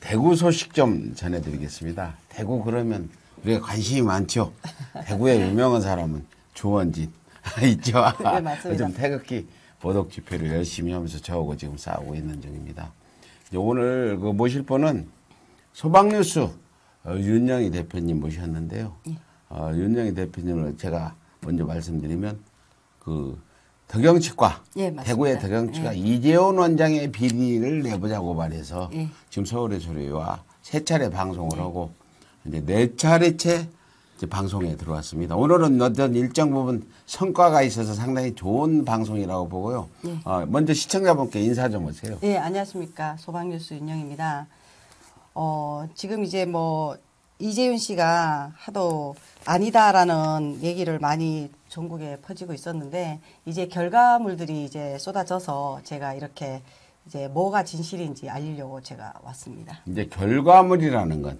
대구 소식 좀 전해드리겠습니다. 대구 그러면 우리가 관심이 많죠. 대구의 유명한 사람은 조원진 있죠. 네, 맞습니다. 요즘 태극기 보독 집회를 열심히 하면서 저하고 지금 싸우고 있는 중입니다. 이제 오늘 그 모실 분은 소방뉴스 윤영희 대표님 모셨는데요. 윤영희 대표님을 제가 먼저 말씀드리면 그 덕영치과, 예, 대구의 덕영치과 예. 이재원 원장의 비리를 내보자고 말해서 예. 지금 서울의 소리와 세 차례 방송을 하고 이제 네 차례째 이제 방송에 들어왔습니다. 오늘은 어떤 일정 부분 성과가 있어서 상당히 좋은 방송이라고 보고요. 예. 먼저 시청자분께 인사 좀 하세요. 예, 안녕하십니까. 소방뉴스 윤영입니다. 지금 이제 뭐 이재윤 씨가 하도 아니다라는 얘기를 많이 전국에 퍼지고 있었는데 이제 결과물들이 이제 쏟아져서 제가 이렇게 이제 뭐가 진실인지 알리려고 제가 왔습니다. 이제 결과물이라는 건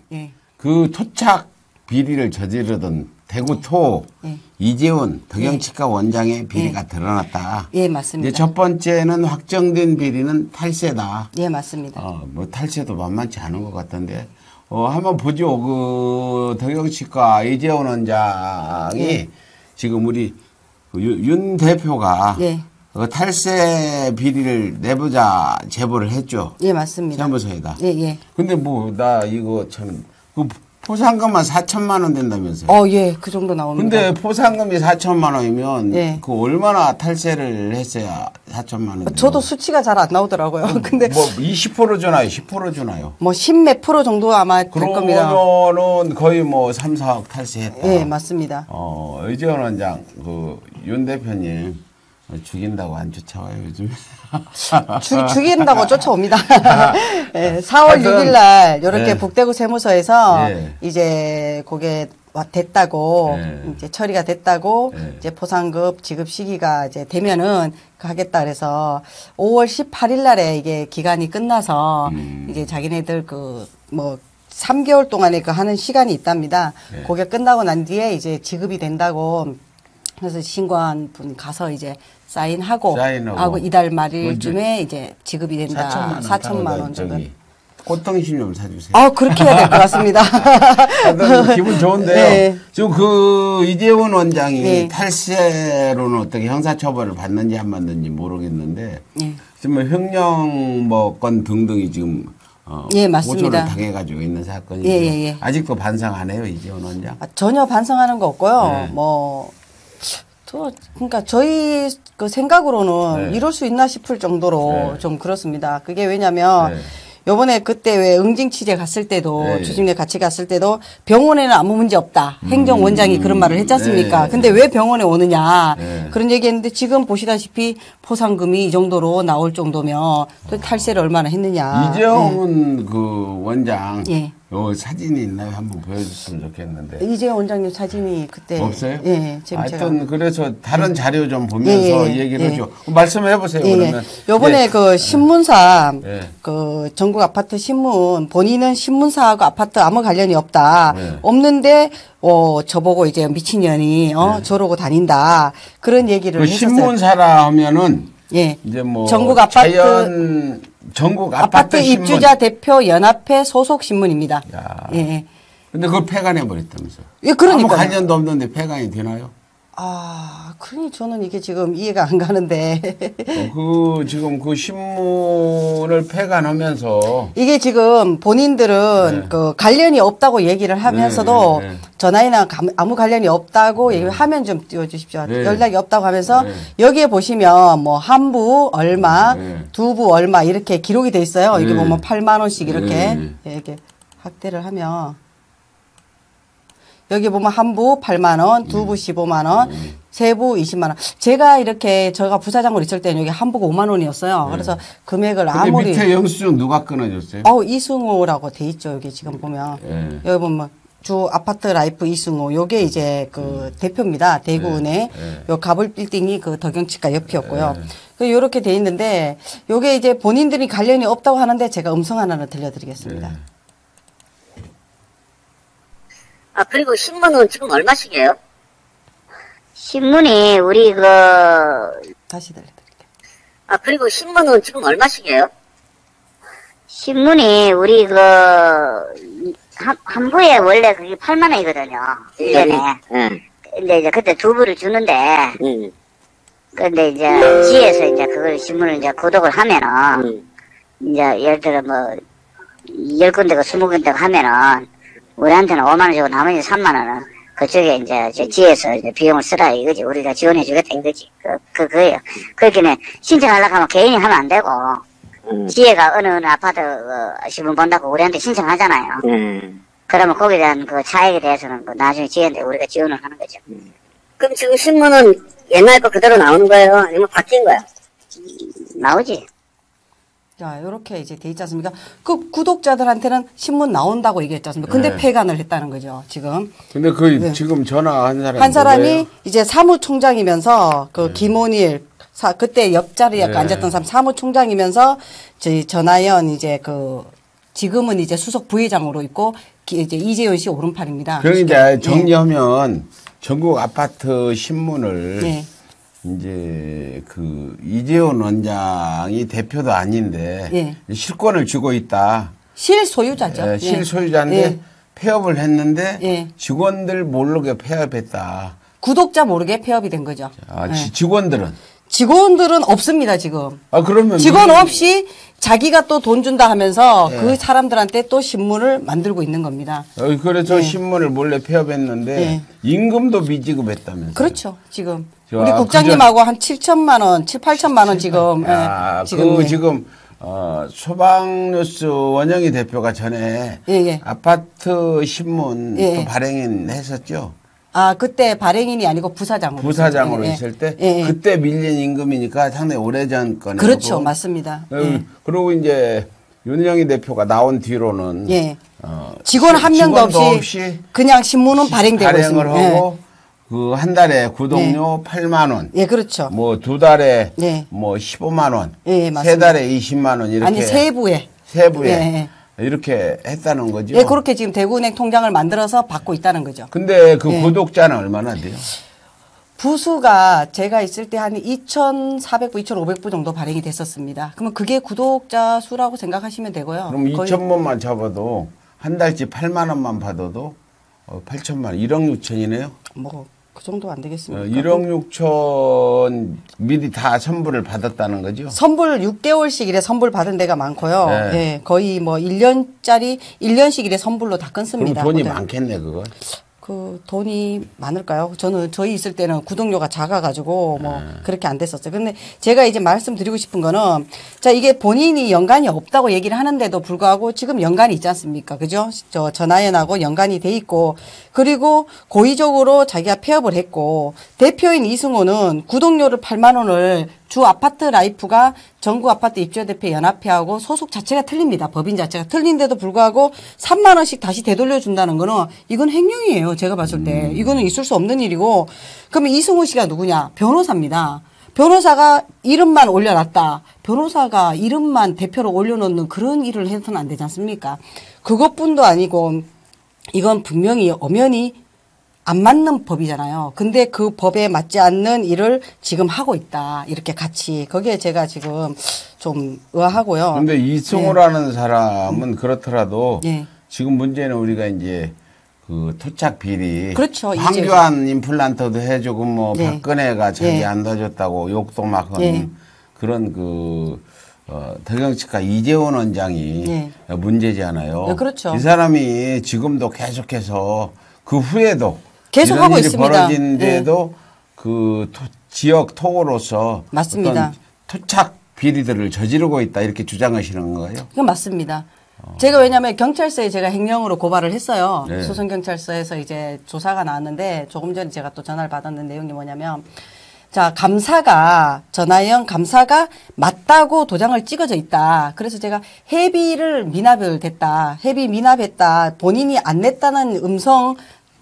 그 예. 토착 비리를 저지르던 대구토 예. 이재원 덕영치과 원장의 비리가 드러났다. 예, 맞습니다. 이제 첫 번째는 확정된 비리는 탈세다. 예, 맞습니다. 뭐 탈세도 만만치 않은 것 같던데. 한번 보죠. 그 덕영치과 이재원 원장이 예. 지금 우리 윤 대표가 예. 그 탈세 비리를 내보자 제보를 했죠. 예, 맞습니다. 세무서에다. 예, 예. 근데 뭐 나 이거 참 그 포상금만 4천만 원 된다면서요. 예, 그 정도 나옵니다. 근데 포상금이 4천만 원이면 예. 그 얼마나 탈세를 했어야 4천만 원? 저도 수치가 잘 안 나오더라고요. 근데 뭐 20% 주나요? 10% 주나요? 뭐 10몇 프로 정도 아마 될 겁니다. 그러면은 거의 뭐 3, 4억 탈세했다. 예, 맞습니다. 이재원 원장 그 윤 대표님 죽인다고 안 쫓아와요 요즘. 죽인다고 쫓아옵니다. 예, 4월 하여튼, 6일 날 이렇게 예. 북대구 세무서에서 예. 이제 그게 됐다고 예. 이제 처리가 됐다고 예. 이제 포상급 지급 시기가 이제 되면은 하겠다 그래서 5월 18일 날에 이게 기간이 끝나서 이제 자기네들 그 뭐 3개월 동안에 그 하는 시간이 있답니다. 예. 그게 끝나고 난 뒤에 이제 지급이 된다고 그래서 신고한 분 가서 이제 사인하고 하고 이달 말일쯤에 이제 지급이 된다. 4천만 원 정도. 꽃등심 좀 사주세요. 그렇게 해야 될 것 같습니다. 기분 좋은데요. 네. 지금 그 이재원 원장이 네. 탈세로는 어떻게 형사처벌을 받는지 안 받는지 모르겠는데 네. 지금 횡령 뭐 건 등등이 지금 예, 맞습니다. 고소를 당해가지고 있는 사건이죠. 예. 아직도 반성 안 해요, 이재원 원장? 전혀 반성하는 거 없고요. 네. 그러니까 저희 그 생각으로는 네. 이럴 수 있나 싶을 정도로 네. 좀 그렇습니다. 그게 왜냐면 네. 요번에 그때 왜 응징 취재 갔을 때도 네. 주중에 같이 갔을 때도 병원에는 아무 문제 없다. 행정원장이 그런 말을 했지 않습니까? 네. 근데 왜 병원에 오느냐. 네. 그런 얘기했는데 지금 보시다시피 포상금이 이 정도로 나올 정도면 또 탈세를 얼마나 했느냐. 이재원 그 원장 예. 요 사진이 있나요? 한번 보여줬으면 좋겠는데. 이재원 원장님 사진이 그때 없어요? 예, 지금 하여튼 그래서 다른 자료 좀 보면서 예. 얘기를 해줘. 말씀해 보세요. 그러면. 요번에 그 신문사 예. 그 전국 아파트 신문 본인은 신문사하고 아파트 아무 관련이 없다. 예. 없는데 저보고 이제 미친년이 저러고 다닌다. 그런 얘기를 그 했었어요. 신문사라 하면은 예. 이제 뭐 전국 아파트 전국 아파트 신문. 입주자 대표 연합회 소속 신문입니다. 야. 예. 근데 그걸 폐간해 버렸다면서요. 예, 그러니까요. 아무 관련도 없는데 폐간이 되나요? 그러니 저는 이게 지금 이해가 안 가는데. 지금 그 신문을 폐간하면서 이게 지금 본인들은 네. 그 관련이 없다고 얘기를 하면서도 네. 전화이나 아무 관련이 없다고 얘기를 하면 좀 띄워주십시오. 네. 연락이 없다고 하면서 네. 여기에 보시면 뭐 한 부 얼마, 네. 두 부 얼마 이렇게 기록이 돼 있어요. 이게 네. 보면 8만 원씩 이렇게 네. 이렇게 확대를 하면 여기 보면 한 부 8만 원, 두 부 15만 원, 세 부 20만 원. 제가 이렇게 제가 부사장으로 있을 때는 여기 한 부가 5만 원이었어요. 그래서 금액을 근데 아무리 밑에 영수증 누가 끊어줬어요? 이승우라고 돼 있죠. 여기 지금 보면. 예. 여기 보면 주 아파트 라이프 이승우. 요게 이제 그 대표입니다. 대구은행. 요 가불 빌딩이 그 덕영치과 옆이었고요. 그 요렇게 돼 있는데 요게 이제 본인들이 관련이 없다고 하는데 제가 음성 하나를 들려드리겠습니다. 그리고 신문은 지금 얼마씩이에요? 신문이 우리 다시 들려드릴게요. 그리고 신문은 지금 얼마씩이에요? 신문이 우리 한 부에 원래 그게 8만 원이거든요. 1년에. 근데 이제 그때 두 부를 주는데, 근데 이제 지에서 이제 그걸 신문을 이제 구독을 하면은, 이제 예를 들어 뭐, 10군데가 20군데가 하면은, 우리한테는 5만 원 주고 나머지 3만 원은 그쪽에 이제 지에서 이제 비용을 쓰라 이거지. 우리가 지원해 주겠다 이거지. 그거예요. 그렇게는 신청하려고 하면 개인이 하면 안 되고, 지혜가 어느 아파트 신문 본다고 우리한테 신청하잖아요. 그러면 거기에 대한 그 차액에 대해서는 나중에 지혜한테 우리가 지원을 하는 거죠. 그럼 지금 신문은 옛날 거 그대로 나오는 거예요? 아니면 바뀐 거예요? 나오지. 자, 요렇게 이제 돼 있지 않습니까? 그 구독자들한테는 신문 나온다고 얘기했지 않습니까? 근데 네. 폐간을 했다는 거죠, 지금. 근데 그 지금 전화한 사람이 한 사람이 누구예요? 이제 사무총장이면서 그 김원일 그때 옆자리에 네. 앉았던 사람 사무총장이면서 저희 전하연 이제 지금은 이제 수석 부회장으로 있고 이제 이재윤 씨 오른팔입니다. 그럼 이제 정리하면 전국 아파트 신문을 네. 이제 이재원 원장이 대표도 아닌데 예. 실권을 쥐고 있다. 실소유자죠. 예, 실소유자인데 예. 폐업을 했는데 예. 직원들 모르게 폐업했다. 구독자 모르게 폐업이 된 거죠. 아, 예. 직원들은 직원들은 없습니다, 지금. 그러면 직원 없이 자기가 또 돈 준다 하면서 예. 그 사람들한테 또 신문을 만들고 있는 겁니다. 그래서 예. 신문을 몰래 폐업했는데 예. 임금도 미지급했다면서요. 그렇죠, 지금. 저, 우리 국장님하고 한 7천만 원, 8천만 원 지금. 지금 소방뉴스 원영희 대표가 전에 예. 아파트 신문 예. 또 발행인 했었죠. 그때 발행인이 아니고 부사장으로. 부사장으로 예. 있을 때 예. 그때 밀린 임금이니까 상당히 오래전 거네요. 그렇죠, 맞습니다. 예. 그리고 이제 윤영희 대표가 나온 뒤로는 예. 직원 한 명도 직원도 없이 그냥 신문은 발행되고 발행을 있습니다. 하고 그 한 달에 구독료 8만 원. 예, 그렇죠. 뭐 두 달에 예. 뭐 15만 원. 예, 맞습니다. 세 달에 20만 원 이렇게 아니, 세부에. 세부에 예. 이렇게 했다는 거죠. 예, 그렇게 지금 대구은행 통장을 만들어서 받고 있다는 거죠. 근데 그 예. 구독자는 얼마나 돼요? 부수가 제가 있을 때 한 2,400부, 2,500부 정도 발행이 됐었습니다. 그러면 그게 구독자 수라고 생각하시면 되고요. 그럼 거의 2,000번만 잡아도 한 달치 8만 원만 받아도 8천만 원, 1억 6천이네요. 뭐 그 정도 안 되겠습니까? 1억 6천 미리 다 선불을 받았다는 거죠? 선불 6개월씩 이래 선불 받은 데가 많고요. 네. 예, 거의 뭐 1년씩 이래 선불로 다 그럼 끊습니다. 돈이 모델. 많겠네 그거. 그 돈이 많을까요? 저희 있을 때는 구독료가 작아가지고 뭐 그렇게 안 됐었어요. 근데 제가 이제 말씀드리고 싶은 거는 자 이게 본인이 연관이 없다고 얘기를 하는데도 불구하고 지금 연관이 있지 않습니까? 그죠? 저 전하연하고 연관이 돼 있고 그리고 고의적으로 자기가 폐업을 했고 대표인 이승호는 구독료를 8만 원을 주 아파트 라이프가 전국 아파트 입주대표 연합회하고 소속 자체가 틀립니다. 법인 자체가 틀린데도 불구하고 3만 원씩 다시 되돌려 준다는 거는 이건 횡령이에요. 제가 봤을 때. 이거는 있을 수 없는 일이고 그러면 이승호 씨가 누구냐? 변호사입니다. 변호사가 이름만 올려놨다. 변호사가 이름만 대표로 올려놓는 그런 일을 해서는 안 되지 않습니까? 그것뿐도 아니고 이건 분명히 엄연히 안 맞는 법이잖아요. 근데 그 법에 맞지 않는 일을 지금 하고 있다. 이렇게 같이. 거기에 제가 지금 좀 의아하고요. 그런데 이승호라는 사람은 그렇더라도 예. 지금 문제는 우리가 이제 그 토착 비리. 그렇죠. 황교안 임플란트도 해주고 뭐 네. 박근혜가 자기 예. 안 둬줬다고 욕도 막 한 예. 그런 덕영치과 이재원 원장이 예. 문제잖아요. 네, 그렇죠. 이 사람이 지금도 계속해서 그 후에도 계속 이런 하고 일이 있습니다. 벌어진 데도 그 지역 토고로서 맞습니다. 어떤 토착 비리들을 저지르고 있다 이렇게 주장하시는 거예요? 이건 맞습니다. 제가 왜냐하면 경찰서에 제가 횡령으로 고발을 했어요. 네. 수성경찰서에서 이제 조사가 나왔는데 조금 전에 제가 또 전화를 받았는 내용이 뭐냐면 자, 감사가, 전하연 감사가 맞다고 도장을 찍어져 있다. 그래서 제가 회비를 미납을 됐다. 회비 미납했다. 본인이 안 냈다는 음성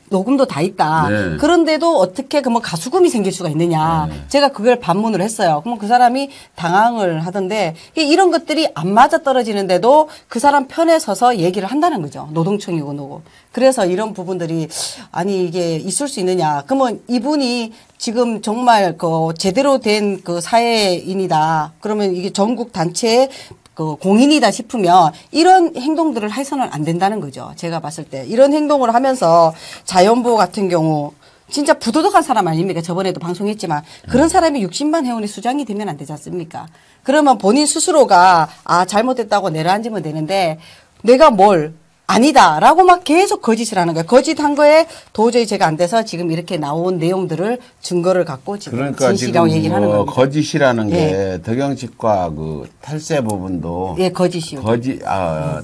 녹음도 다 있다. 네. 그런데도 어떻게 그뭐 가수금이 생길 수가 있느냐. 네. 제가 그걸 반문을 했어요. 그러면 그 사람이 당황을 하던데 이런 것들이 안 맞아 떨어지는데도 그 사람 편에 서서 얘기를 한다는 거죠. 노동청이고 누구. 그래서 이런 부분들이 아니 이게 있을 수 있느냐. 그러면 이분이 지금 정말 그 제대로 된 그 사회인이다. 그러면 이게 전국 단체에 그 공인이다 싶으면 이런 행동들을 해서는 안 된다는 거죠. 제가 봤을 때 이런 행동을 하면서 자연보호 같은 경우 진짜 부도덕한 사람 아닙니까? 저번에도 방송했지만 그런 사람이 60만 회원이 수장이 되면 안 되지 않습니까? 그러면 본인 스스로가 잘못했다고 내려앉으면 되는데 내가 뭘 아니다라고 막 계속 거짓을 하는 거예요. 거짓한 거에 도저히 제가 안 돼서 지금 이렇게 나온 내용들을 증거를 갖고 지금 그러니까 진실이라고 지금 얘기를 하는 겁니다. 거짓이라는 게 예. 덕영식과 그 탈세 부분도 예, 거짓이요.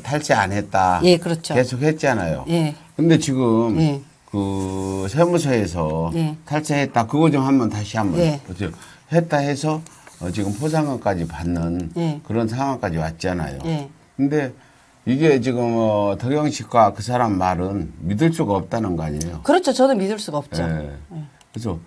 탈세 안 했다. 예, 그렇죠. 계속 했잖아요. 예. 근데 지금 예. 그 세무서에서 예. 탈세했다. 그거 좀 한번 다시 한번 예. 그렇죠. 했다 해서 지금 포상금까지 받는 예. 그런 상황까지 왔잖아요. 예. 근데 이게 지금 덕영식과 그 사람 말은 믿을 수가 없다는 거 아니에요. 그렇죠. 저는 믿을 수가 없죠. 예. 그래서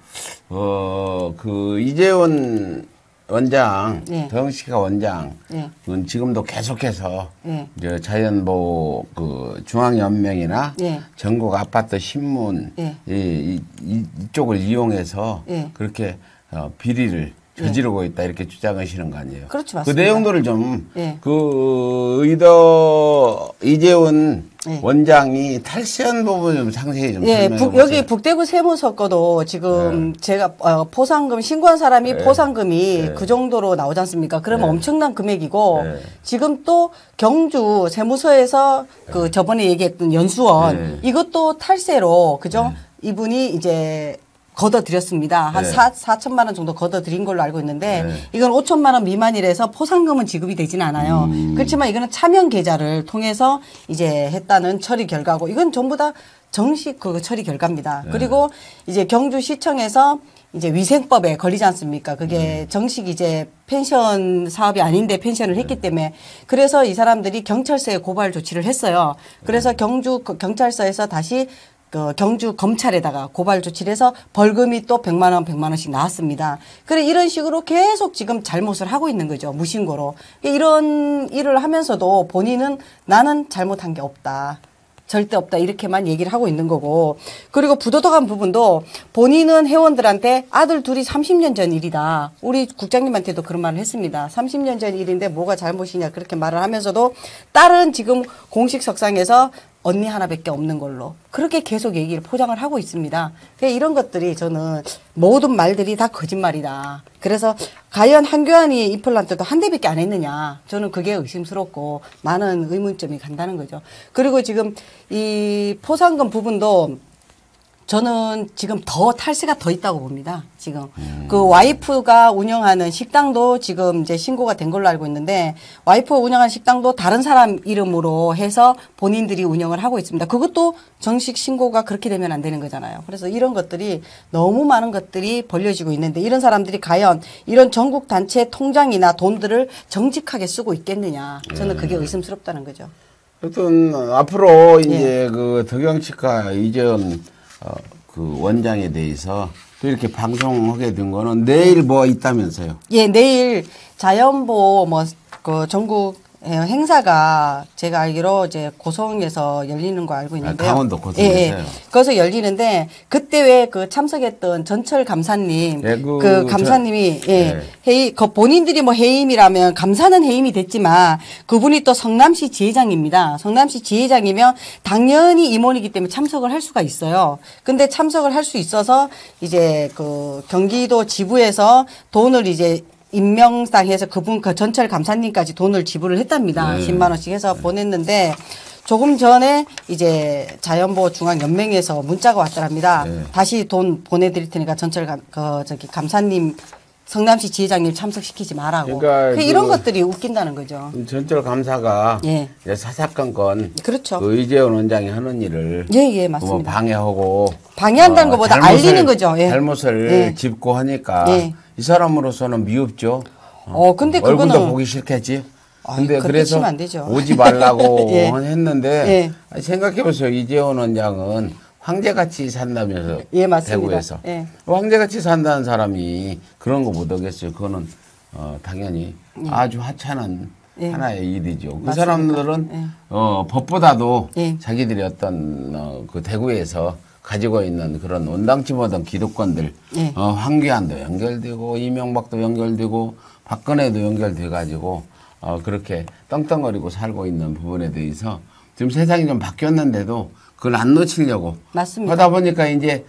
그 이재원 원장, 예. 덕영식과 원장, 예. 은 지금도 계속해서 예. 이제 자연보호 그 중앙연맹이나 예. 전국 아파트 신문 예. 이쪽을 이용해서 예. 그렇게 비리를 저지르고 있다 이렇게 주장하시는 거 아니에요? 그렇죠, 그 맞습니다. 내용들을 좀 예. 그 이재원 예. 원장이 탈세한 부분 좀 상세히 좀 예, 설명해 보세요. 여기 북대구 세무서 거도 지금 제가 포상금 신고한 사람이 포상금이 그 정도로 나오지 않습니까? 그러면 엄청난 금액이고 지금 또 경주 세무서에서 그 저번에 얘기했던 연수원 이것도 탈세로 그죠? 이분이 이제 걷어들였습니다. 한 4천만 원 정도 걷어들인 걸로 알고 있는데 이건 5천만 원 미만이라서 포상금은 지급이 되지는 않아요. 그렇지만 이거는 차명 계좌를 통해서 이제 했다는 처리 결과고 이건 전부 다 정식 그 처리 결과입니다. 그리고 이제 경주시청에서 이제 위생법에 걸리지 않습니까? 그게 정식 이제 펜션 사업이 아닌데 펜션을 했기 때문에 그래서 이 사람들이 경찰서에 고발 조치를 했어요. 그래서 경주 경찰서에서 다시 그 경주 검찰에다가 고발 조치를 해서 벌금이 또 100만 원, 100만 원씩 나왔습니다. 그래 이런 식으로 계속 지금 잘못을 하고 있는 거죠. 무신고로. 이런 일을 하면서도 본인은 나는 잘못한 게 없다. 절대 없다 이렇게만 얘기를 하고 있는 거고 그리고 부도덕한 부분도 본인은 회원들한테 아들 둘이 30년 전 일이다. 우리 국장님한테도 그런 말을 했습니다. 30년 전 일인데 뭐가 잘못이냐 그렇게 말을 하면서도 딸은 지금 공식 석상에서 언니 하나밖에 없는 걸로 그렇게 계속 얘기를 포장을 하고 있습니다. 이런 것들이 저는 모든 말들이 다 거짓말이다. 그래서 과연 한교안이 임플란트도 한 대밖에 안 했느냐. 저는 그게 의심스럽고 많은 의문점이 간다는 거죠. 그리고 지금 이 포상금 부분도 저는 지금 더 탈세가 더 있다고 봅니다. 지금 그 와이프가 운영하는 식당도 지금 이제 신고가 된 걸로 알고 있는데 와이프가 운영하는 식당도 다른 사람 이름으로 해서 본인들이 운영을 하고 있습니다. 그것도 정식 신고가 그렇게 되면 안 되는 거잖아요. 그래서 이런 것들이 너무 많은 것들이 벌려지고 있는데 이런 사람들이 과연 이런 전국 단체 통장이나 돈들을 정직하게 쓰고 있겠느냐. 저는 그게 의심스럽다는 거죠. 하여튼 앞으로 이제 그 덕영식과 이재원 그 원장에 대해서 또 이렇게 방송하게 된 거는 내일 뭐 있다면서요? 예, 내일 자연보호 그 전국 행사가 제가 알기로 이제 고성에서 열리는 거 알고 있는데요. 강원도 고성에서요. 예. 거기서 열리는데 그때 왜 그 참석했던 전철 감사님 예, 그 감사님이 회의 그 본인들이 뭐 해임이라면 감사는 해임이 됐지만 그분이 또 성남시 지회장입니다. 성남시 지회장이면 당연히 임원이기 때문에 참석을 할 수가 있어요. 근데 참석을 할 수 있어서 이제 그 경기도 지부에서 돈을 이제 임명당해서 그분 그 전철 감사님까지 돈을 지불을 했답니다. 10만 원씩 해서 보냈는데 조금 전에 이제 자연보호 중앙연맹에서 문자가 왔더랍니다. 다시 돈 보내드릴 테니까 전철 감사님 성남시 지회장님 참석시키지 말라고. 그러니까 이런 것들이 웃긴다는 거죠. 전철 감사가 예. 사사건건 그렇죠. 그 이재원 원장이 하는 일을 예, 뭐 맞습니다. 방해하고 방해한다는 것보다 알리는 거죠. 예. 잘못을 짚고 하니까 이 사람으로서는 미흡죠. 근데 얼굴도 그거는 보기 싫겠지. 근데 그렇게 그래서 치면 안 되죠. 오지 말라고 예. 했는데 생각해보세요. 이재원 원장은 황제같이 산다면서 예, 맞습니다. 대구에서 예. 황제같이 산다는 사람이 그런 거 못 하겠어요. 그거는 당연히 아주 하찮은 하나의 일이죠. 그 맞습니다. 사람들은 법보다도 예. 자기들이 어떤 그 대구에서 가지고 있는 그런 온당치 못한 기득권들, 황교안도 연결되고 이명박도 연결되고 박근혜도 연결돼 가지고 그렇게 떵떵거리고 살고 있는 부분에 대해서 지금 세상이 좀 바뀌었는데도 그걸 안 놓치려고. 맞습니다. 하다 보니까 이제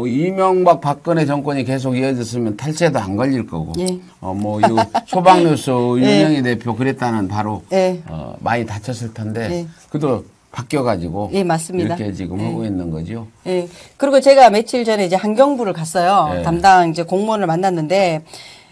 이명박 박근혜 정권이 계속 이어졌으면 탈세도 안 걸릴 거고. 예. 뭐, 이 소방뉴스 윤영희 대표 그랬다는 바로, 예. 많이 다쳤을 텐데, 예. 그도 바뀌어가지고. 예, 맞습니다. 이렇게 지금 하고 있는 거죠. 예. 그리고 제가 며칠 전에 이제 환경부를 갔어요. 예. 담당 이제 공무원을 만났는데,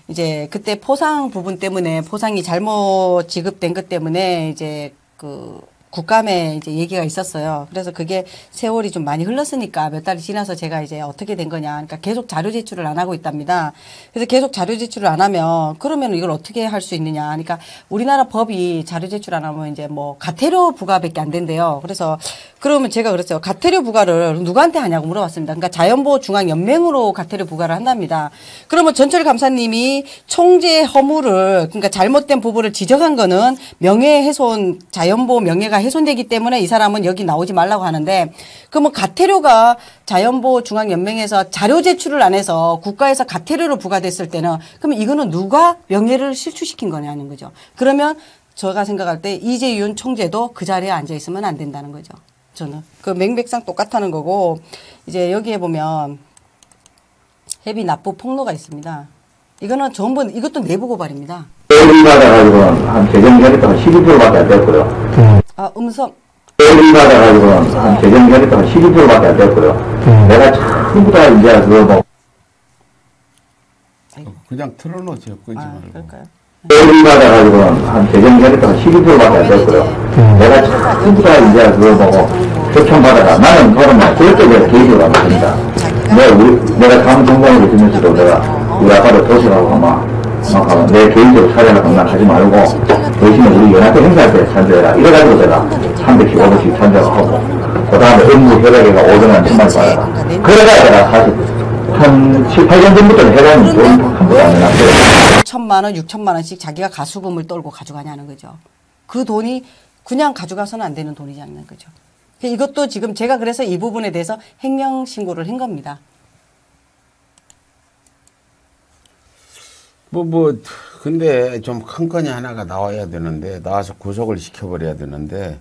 이제 그때 포상 부분 때문에 포상이 잘못 지급된 것 때문에 이제 그 국감에 이제 얘기가 있었어요. 그래서 그게 세월이 좀 많이 흘렀으니까 몇 달이 지나서 제가 이제 어떻게 된 거냐. 그러니까 계속 자료 제출을 안 하고 있답니다. 그래서 계속 자료 제출을 안 하면 그러면 이걸 어떻게 할 수 있느냐. 그러니까 우리나라 법이 자료 제출 안 하면 이제 뭐 가태료 부과밖에 안 된대요. 그래서 그러면 제가 그랬어요. 가태료 부과를 누구한테 하냐고 물어봤습니다. 그러니까 자연보호중앙연맹으로 가태료 부과를 한답니다. 그러면 전철 감사님이 총재 허물을 그러니까 잘못된 부분을 지적한 거는 명예훼손 자연보호 명예가 훼손되기 때문에 이 사람은 여기 나오지 말라고 하는데 그러면 가태료가 자연보호중앙연맹에서 자료 제출을 안 해서 국가에서 가태료로 부과됐을 때는 그러면 이거는 누가 명예를 실추시킨 거냐는 거죠. 그러면 제가 생각할 때 이재윤 총재도 그 자리에 앉아 있으면 안 된다는 거죠. 저는 그 맹백상 똑같다는 거고 이제 여기에 보면 해비 납부 폭로가 있습니다. 이거는 전부 이것도 내부 고발입니다. 세금 받아가지고는 한 재정결의가가 12%밖에 안 됐고요. 음성. 세금 받아가지고는 한 재정결의가가 12%밖에 안 됐고요. 내가 전부 다 이제 뭐 그냥 틀어놓죠. 끄지 말고. 그럴까요? 세금 받아가지고는 한 재정결의가가 12%밖에 안 됐고요. 내가 전부 다 이제 뭐 초청받아가 나는 그러면 절대 내가 개입을 안 합니다. 내가 사무총장으로 있으면서도 내가 우리 아빠를 도시라고 아마 내 개인적으로 사례를 강남하지 말고 대신에 우리 연합회 행사할 때 참여해라. 이래가지고 제가 300씩 500씩 참여하고 그 다음에 업무 협약회가 500만 천만 받아라. 그래가 내가 사실 한 7, 8년 전부터는 해당이 돈 한 번도 안 내놨어요. 5천만 원, 6천만 원씩 자기가 가수금을 떨고 가져가냐는 거죠. 그 돈이 그냥 가져가서는 안 되는 돈이냐는 거죠. 이것도 지금 제가 그래서 이 부분에 대해서 횡령 신고를 한 겁니다. 근데 좀 큰 건이 하나가 나와야 되는데, 나와서 구속을 시켜버려야 되는데,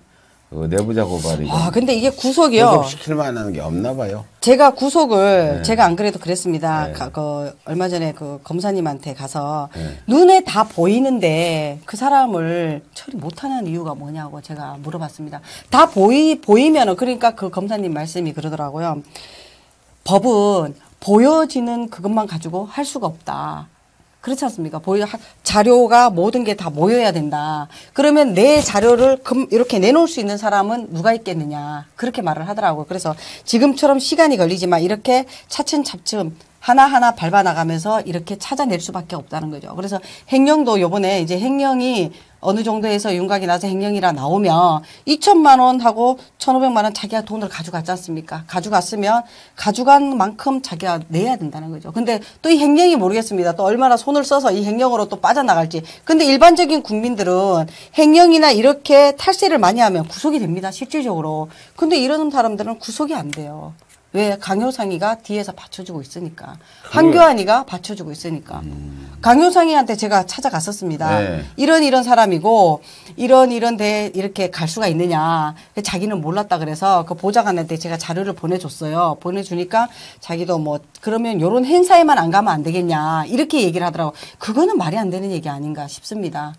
내부자 고발이. 근데 이게 구속이요. 구속시킬 만한 게 없나 봐요. 제가 구속을, 네. 제가 안 그래도 그랬습니다. 네. 얼마 전에 그 검사님한테 가서 네. 눈에 다 보이는데 그 사람을 처리 못하는 이유가 뭐냐고 제가 물어봤습니다. 다 보이면은, 그러니까 그 검사님 말씀이 그러더라고요. 법은 보여지는 그것만 가지고 할 수가 없다. 그렇지 않습니까? 자료가 모든 게 다 모여야 된다. 그러면 내 자료를 이렇게 내놓을 수 있는 사람은 누가 있겠느냐. 그렇게 말을 하더라고요. 그래서 지금처럼 시간이 걸리지만 이렇게 차츰차츰 하나하나 밟아나가면서 이렇게 찾아낼 수밖에 없다는 거죠. 그래서 횡령도 요번에 이제 횡령이 어느 정도에서 윤곽이 나서 횡령이라 나오면 2천만 원 하고 1,500만 원 자기가 돈을 가져갔지 않습니까? 가져갔으면 가져간 만큼 자기가 내야 된다는 거죠. 근데 또 이 횡령이 모르겠습니다. 또 얼마나 손을 써서 이 횡령으로 또 빠져나갈지. 근데 일반적인 국민들은 횡령이나 이렇게 탈세를 많이 하면 구속이 됩니다. 실질적으로. 근데 이런 사람들은 구속이 안 돼요. 왜? 강효상이가 뒤에서 받쳐주고 있으니까. 한교안이가 받쳐주고 있으니까. 강효상이한테 제가 찾아갔었습니다. 네. 이런 사람이고, 이런 데 이렇게 갈 수가 있느냐. 자기는 몰랐다 그래서 그 보좌관한테 제가 자료를 보내줬어요. 보내주니까 자기도 뭐, 그러면 요런 행사에만 안 가면 안 되겠냐. 이렇게 얘기를 하더라고. 그거는 말이 안 되는 얘기 아닌가 싶습니다.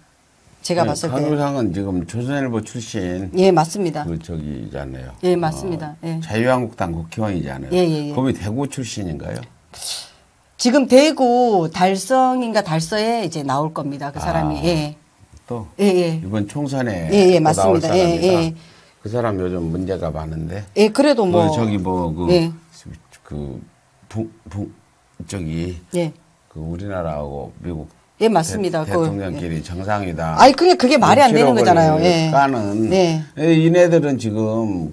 제가 봤을 때. 강효상은 지금 조선일보 출신. 예, 맞습니다. 저기잖아요. 예, 맞습니다. 예. 자유한국당 국회의원이잖아요. 예. 거기 대구 출신인가요? 지금 대구 달성인가 달서에 이제 나올 겁니다. 그 사람이. 예. 또 예. 이번 총선에 예, 또 맞습니다. 나올 사람이다. 예. 그 사람 요즘 문제가 많은데. 예, 그래도 뭐. 예. 저기 예. 그 우리나라하고 미국 예, 맞습니다. 대통령끼리 정상이다. 아니, 그게 말이 안 되는 거잖아요. 예. 까는. 네. 이네들은 지금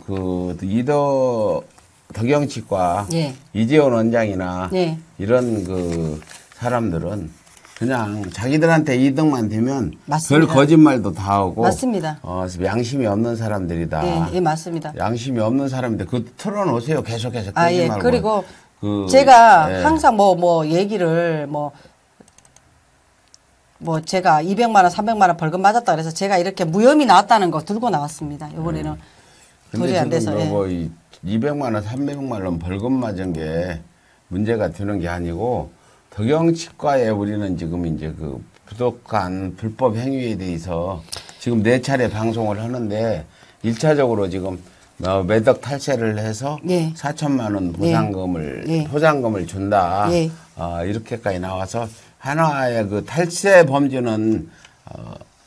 덕영치과 예. 이재원 원장이나 예. 이런 그 사람들은 그냥 자기들한테 이득만 되면 맞습니다. 별 거짓말도 다 하고 맞습니다. 양심이 없는 사람들이다. 예, 맞습니다. 양심이 없는 사람인데 그 틀어놓으세요. 계속해서 예. 말고. 그리고 제가 예. 항상 얘기를 뭐 제가 200만 원, 300만 원 벌금 맞았다 그래서 제가 이렇게 무혐의 나왔다는 거 들고 나왔습니다. 이번에는 도저히 안 돼서. 근데 뭐 200만 원, 300만 원 벌금 맞은 게 문제가 되는 게 아니고 덕영치과에 우리는 지금 이제 그 부독한 불법 행위에 대해서 지금 4차례 방송을 하는데 1차적으로 지금 매덕 탈세를 해서 예. 4천만 원 보상금을 예. 포상금을 준다. 예. 이렇게까지 나와서 하나의 그 탈세 범죄는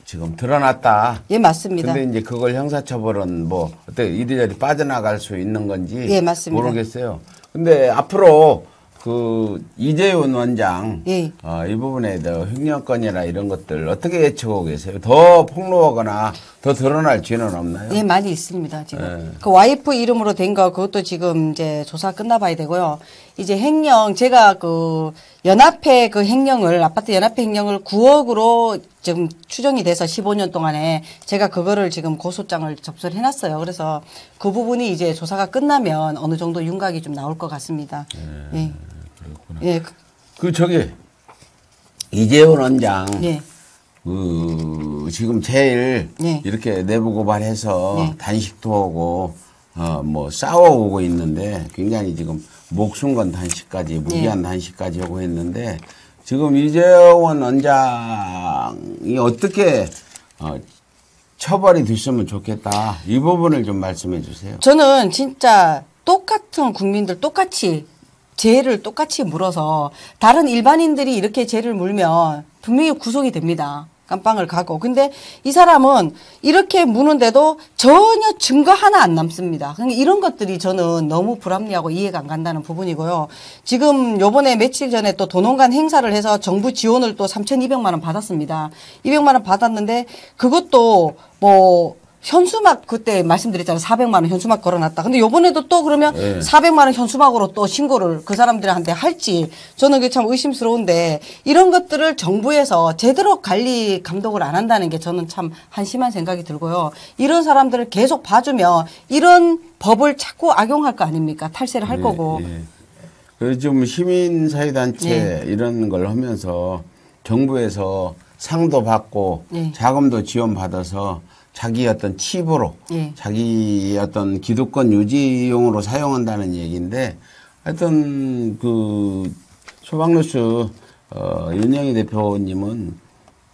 지금 드러났다. 예, 맞습니다. 근데 이제 그걸 형사처벌은 뭐 어떻게 이리저리 빠져나갈 수 있는 건지 예, 맞습니다. 모르겠어요. 근데 앞으로 그 이재훈 원장 예. 이 부분에 대해 횡령건이나 이런 것들 어떻게 예측하고 계세요? 더 폭로하거나 더 드러날 죄는 없나요? 예, 많이 있습니다, 지금. 예. 그 와이프 이름으로 된 거, 그것도 지금 이제 조사 끝나봐야 되고요. 이제 횡령, 제가 그 연합회 그 횡령을, 아파트 연합회 횡령을 9억으로 지금 추정이 돼서 15년 동안에 제가 그거를 지금 고소장을 접수를 해놨어요. 그래서 그 부분이 이제 조사가 끝나면 어느 정도 윤곽이 좀 나올 것 같습니다. 예. 그렇구나. 예. 그 저기 이재훈 원장 예. 그 지금 제일 네. 이렇게 내부 고발해서 네. 단식도 하고 뭐 싸워오고 있는데 굉장히 지금 목숨 건 단식까지 무기한 단식까지 하고 했는데 지금 이재원 원장이 어떻게 처벌이 됐으면 좋겠다. 이 부분을 좀 말씀해 주세요. 저는 진짜 똑같은 국민들 똑같이 죄를 똑같이 물어서 다른 일반인들이 이렇게 죄를 물면 분명히 구속이 됩니다. 깜빵을 가고. 근데 이 사람은 이렇게 무는데도 전혀 증거 하나 안 남습니다. 그러니까 이런 것들이 저는 너무 불합리하고 이해가 안 간다는 부분이고요. 지금 요번에 며칠 전에 또 도농간 행사를 해서 정부 지원을 또 3,200만 원 받았습니다. 200만 원 받았는데 그것도 뭐 현수막 그때 말씀드렸잖아요. 400만 원 현수막 걸어놨다. 근데 요번에도 또 그러면 400만 원 현수막으로 또 신고를 그 사람들한테 할지 저는 그게 참 의심스러운데 이런 것들을 정부에서 제대로 관리 감독을 안 한다는 게 저는 참 한심한 생각이 들고요. 이런 사람들을 계속 봐주면 이런 법을 자꾸 악용할 거 아닙니까? 탈세를 할 거고. 그래서 좀 시민사회단체 이런 걸 하면서 정부에서 상도 받고 자금도 지원받아서 자기 어떤 칩으로 자기 어떤 기득권 유지용으로 사용한다는 얘기인데 하여튼 그 소방뉴스 윤영희 대표님은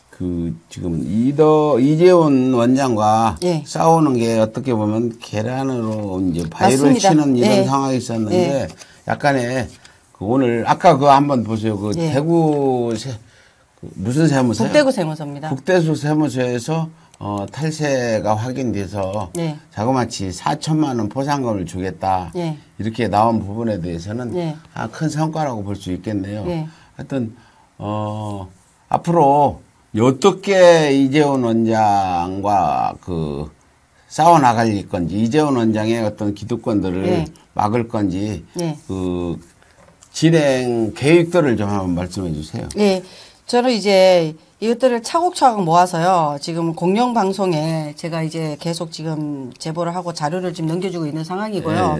그 지금 이재원 원장과 싸우는 게 어떻게 보면 계란으로 이제 바위를 치는 이런 상황이 있었는데 약간의 그 오늘 아까 그거 한번 보세요. 그 대구 무슨 세무서요? 북대구 세무서입니다. 북대구 세무서에서 탈세가 확인돼서 자그마치 4천만 원 포상금을 주겠다. 이렇게 나온 부분에 대해서는 큰 성과라고 볼 수 있겠네요. 하여튼 앞으로 어떻게 이재원 원장과 그 싸워 나갈 건지 이재원 원장의 어떤 기득권들을 막을 건지 그 진행 계획들을 좀 한번 말씀해 주세요. 네, 저는 이제 이것들을 차곡차곡 모아서요. 지금 공영방송에 제가 이제 계속 지금 제보를 하고 자료를 지금 넘겨주고 있는 상황이고요.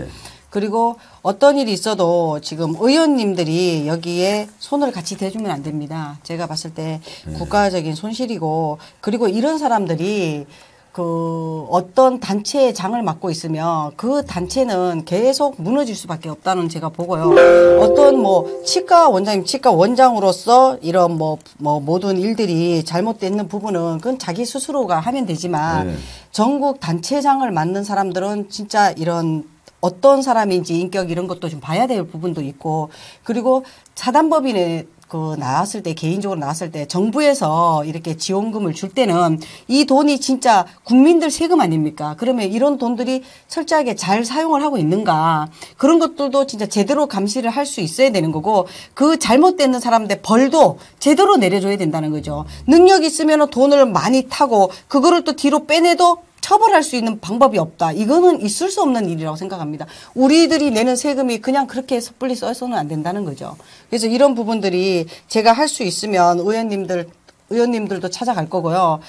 그리고 어떤 일이 있어도 지금 의원님들이 여기에 손을 같이 대주면 안 됩니다. 제가 봤을 때 국가적인 손실이고 그리고 이런 사람들이 그 어떤 단체의 장을 맡고 있으면 그 단체는 계속 무너질 수밖에 없다는 제가 보고요. 어떤 뭐 치과 원장님, 치과 원장으로서 이런 뭐 모든 일들이 잘못되는 부분은 그건 자기 스스로가 하면 되지만 전국 단체장을 맡는 사람들은 진짜 이런 어떤 사람인지 인격 이런 것도 좀 봐야 될 부분도 있고 그리고 사단법인에 그 나왔을 때 개인적으로 나왔을 때 정부에서 이렇게 지원금을 줄 때는 이 돈이 진짜 국민들 세금 아닙니까? 그러면 이런 돈들이 철저하게 잘 사용을 하고 있는가 그런 것들도 진짜 제대로 감시를 할 수 있어야 되는 거고 그 잘못되는 사람들 벌도 제대로 내려줘야 된다는 거죠. 능력 있으면 돈을 많이 타고 그거를 또 뒤로 빼내도 처벌할 수 있는 방법이 없다. 이거는 있을 수 없는 일이라고 생각합니다. 우리들이 내는 세금이 그냥 그렇게 섣불리 써서는 안 된다는 거죠. 그래서 이런 부분들이 제가 할 수 있으면 의원님들도 찾아갈 거고요.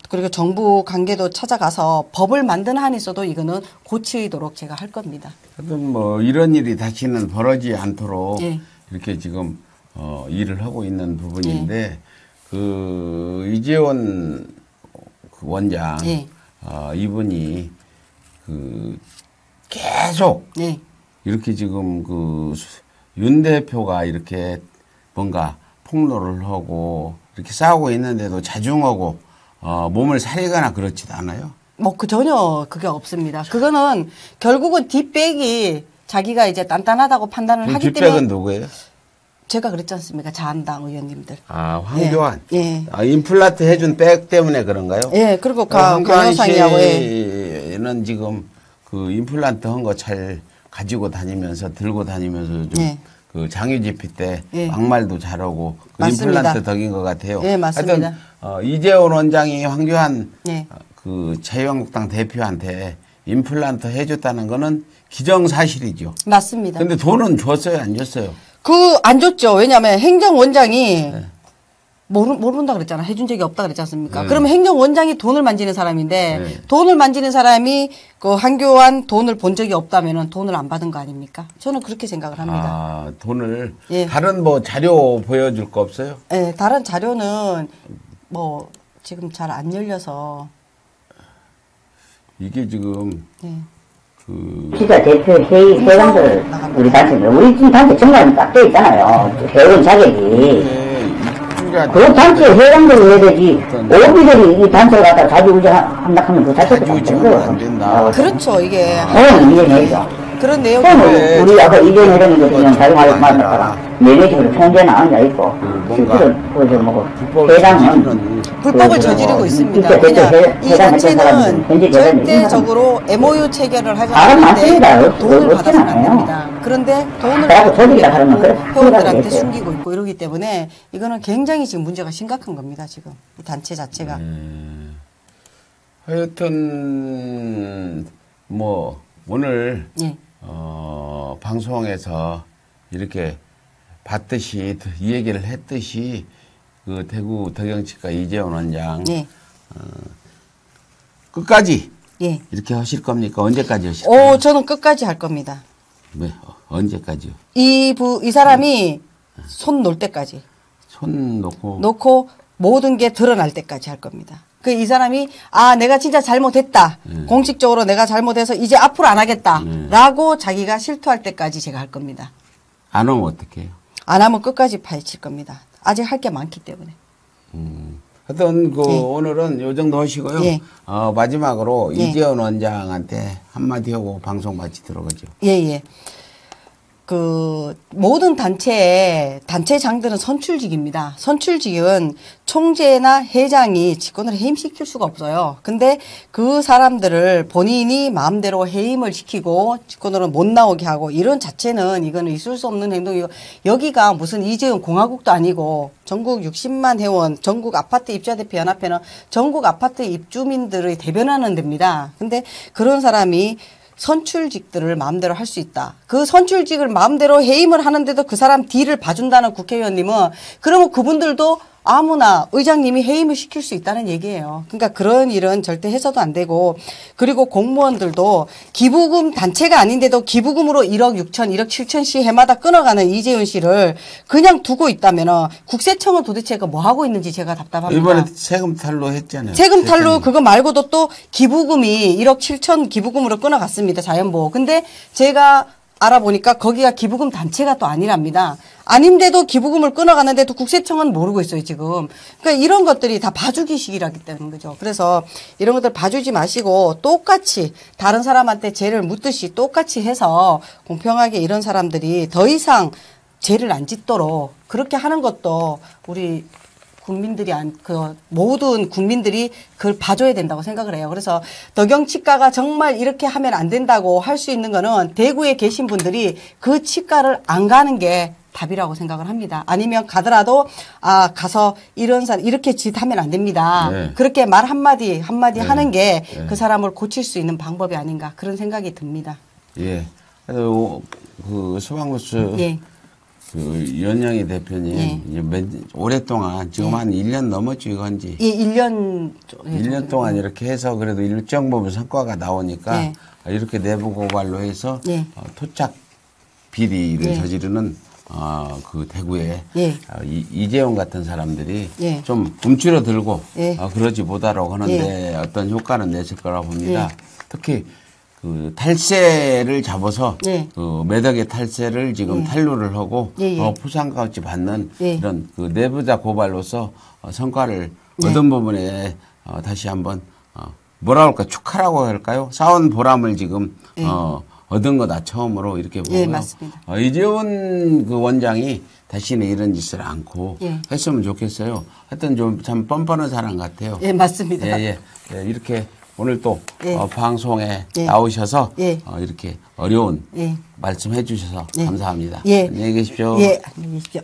그리고 정부 관계도 찾아가서 법을 만드는 한이 있어도 이거는 고치도록 제가 할 겁니다. 하여튼 뭐 이런 일이 다시는 벌어지지 않도록 이렇게 지금 일을 하고 있는 부분인데 그 이재원 그 원장 예. 이분이 그 계속 네. 이렇게 지금 그 윤 대표가 이렇게 뭔가 폭로를 하고 이렇게 싸우고 있는데도 자중하고 몸을 사리거나 그렇지도 않아요. 뭐 그 전혀 그게 없습니다. 그거는 결국은 뒷백이 자기가 이제 단단하다고 판단을 하기 뒷백은 때문에 누구예요? 제가 그랬지 않습니까? 자한당 의원님들. 아, 황교안. 예. 임플란트 해준 백 때문에 그런가요? 예, 그리고 황교안 강효상이하고 예. 씨는 지금 그 임플란트 한 거 잘 가지고 다니면서 들고 다니면서 좀 예. 그 장유지피 때 예. 막말도 잘하고 그 맞습니다. 임플란트 덕인 것 같아요. 예, 맞습니다. 하여튼 이재원 원장이 황교안 예. 그 자유한국당 대표한테 임플란트 해줬다는 거는 기정사실이죠. 맞습니다. 근데 돈은 줬어요, 안 줬어요? 그 안 줬죠. 왜냐하면 행정원장이 모른다 그랬잖아. 해준 적이 없다 그랬지 않습니까? 네. 그러면 행정원장이 돈을 만지는 사람인데 네. 돈을 만지는 사람이 그 한교안 돈을 본 적이 없다면은 돈을 안 받은 거 아닙니까? 저는 그렇게 생각을 합니다. 아, 돈을 예. 다른 뭐 자료 보여줄 거 없어요? 예, 다른 자료는 뭐 지금 잘 안 열려서 이게 지금 예. 그 진짜 대표 회의 회원들 우리 단체 우리 지금 단체 정말 딱 돼 있잖아요. 회원 자격이. 그 단체 회원들을 해야 되지. 오비들이 이 단체를 갖다 자주우지한다 하면 그 자체도 자주우지는 안 된다. 그렇죠. 이게 그건 이해내죠. 그런 내용이 네. 우리 아까 이전 회장님 같은 자유화를 맞았다가 매니지로 총재는 앉아있고 뭔가 실제로 그저 뭐 불법을 회장은 저지르는 불법을 저지르고 있습니다. 왜냐 이 단체는 절대적으로 MOU 체결을 하지 않는데 돈을 받아서는 안 됩니다. 그런데 돈을 회원들한테 숨기고 있고 이러기 때문에 이거는 굉장히 지금 문제가 심각한 겁니다. 지금 이 단체 자체가. 하여튼 뭐 오늘 예. 방송에서 이렇게 봤듯이 이 얘기를 했듯이 그 대구 덕영치과 이재원 원장 예. 끝까지 예. 이렇게 하실 겁니까? 언제까지 하실 겁니까? 저는 끝까지 할 겁니다. 네, 언제까지요? 이 사람이 손 놓을 때까지 손 놓고 놓고 모든 게 드러날 때까지 할 겁니다. 그 이 사람이 내가 진짜 잘못했다. 공식적으로 내가 잘못해서 이제 앞으로 안 하겠다라고 자기가 실토할 때까지 제가 할 겁니다. 안 오면 어떡해요? 안 하면 끝까지 파헤칠 겁니다. 아직 할 게 많기 때문에. 하여튼 오늘은 요 정도 하시고요. 예. 마지막으로 예. 이재원 원장한테 한마디 하고 방송 마치도록 하죠. 예. 그 모든 단체장들은 선출직입니다. 선출직은 총재나 회장이 직권을 해임시킬 수가 없어요. 근데 그 사람들을 본인이 마음대로 해임을 시키고 직권으로 못 나오게 하고 이런 자체는 이거는 있을 수 없는 행동이고 여기가 무슨 이재용 공화국도 아니고 전국 60만 회원 전국 아파트 입주자대표 연합회는 전국 아파트 입주민들을 대변하는 데입니다. 근데 그런 사람이 선출직들을 마음대로 할 수 있다. 그 선출직을 마음대로 해임을 하는데도 그 사람 뒤를 봐준다는 국회의원님은 그러면 그분들도 아무나 의장님이 해임을 시킬 수 있다는 얘기예요. 그러니까 그런 일은 절대 해서도 안 되고 그리고 공무원들도 기부금 단체가 아닌데도 기부금으로 1억 6천, 1억 7천씩 해마다 끊어가는 이재훈 씨를 그냥 두고 있다면 국세청은 도대체 뭐 하고 있는지 제가 답답합니다. 이번에 세금 탈루 했잖아요. 세금 탈루 그거 말고도 또 기부금이 1억 7천 기부금으로 끊어갔습니다. 자연보호. 근데 제가 알아보니까 거기가 기부금 단체가 또 아니랍니다. 아닌데도 기부금을 끊어가는데도 국세청은 모르고 있어요, 지금. 그러니까 이런 것들이 다 봐주기식이라기 때문인 거죠. 그래서 이런 것들 봐주지 마시고 똑같이 다른 사람한테 죄를 묻듯이 똑같이 해서 공평하게 이런 사람들이 더 이상 죄를 안 짓도록 그렇게 하는 것도 우리 국민들이 모든 국민들이 그걸 봐줘야 된다고 생각을 해요. 그래서 덕영치과가 정말 이렇게 하면 안 된다고 할 수 있는 거는 대구에 계신 분들이 그 치과를 안 가는 게 답이라고 생각을 합니다. 아니면 가더라도 가서 이렇게 짓하면 안 됩니다. 네. 그렇게 말 한마디 네. 하는 게 그 사람을 고칠 수 있는 방법이 아닌가 그런 생각이 듭니다. 예. 그 소방뉴스 예. 그 연영희 대표님 예. 이제 오랫동안 지금 한 1년 넘었죠, 이건지. 예, 1년 1년 동안 이렇게 해서 그래도 일정 부분 성과가 나오니까 예. 이렇게 내부 고발로 해서 예. 토착 비리를 예. 저지르는 그 대구에 예. 이재용 같은 사람들이 예. 좀 움츠러들고 예. 그러지 못하라고 하는데 어떤 효과는 냈을 거라고 봅니다. 특히 그 탈세를 잡아서 예. 그 매덕의 탈세를 지금 탄로를 하고 예, 예. 포상까지 받는 예. 이런 그 내부자 고발로서 성과를 얻은 부분에 다시 한번 뭐라 할까 축하라고 할까요? 쌓은 보람을 지금 얻은 거다 처음으로 이렇게 보고요. 예, 맞습니다. 이재훈 그 원장이 다시는 이런 짓을 않고 예. 했으면 좋겠어요. 하여튼 좀 참 뻔뻔한 사람 같아요. 예, 맞습니다. 예. 이렇게 오늘 또 예. 방송에 예. 나오셔서 예. 이렇게 어려운 예. 말씀해 주셔서 예. 감사합니다. 예. 안녕히 계십시오. 예, 안녕히 계십시오.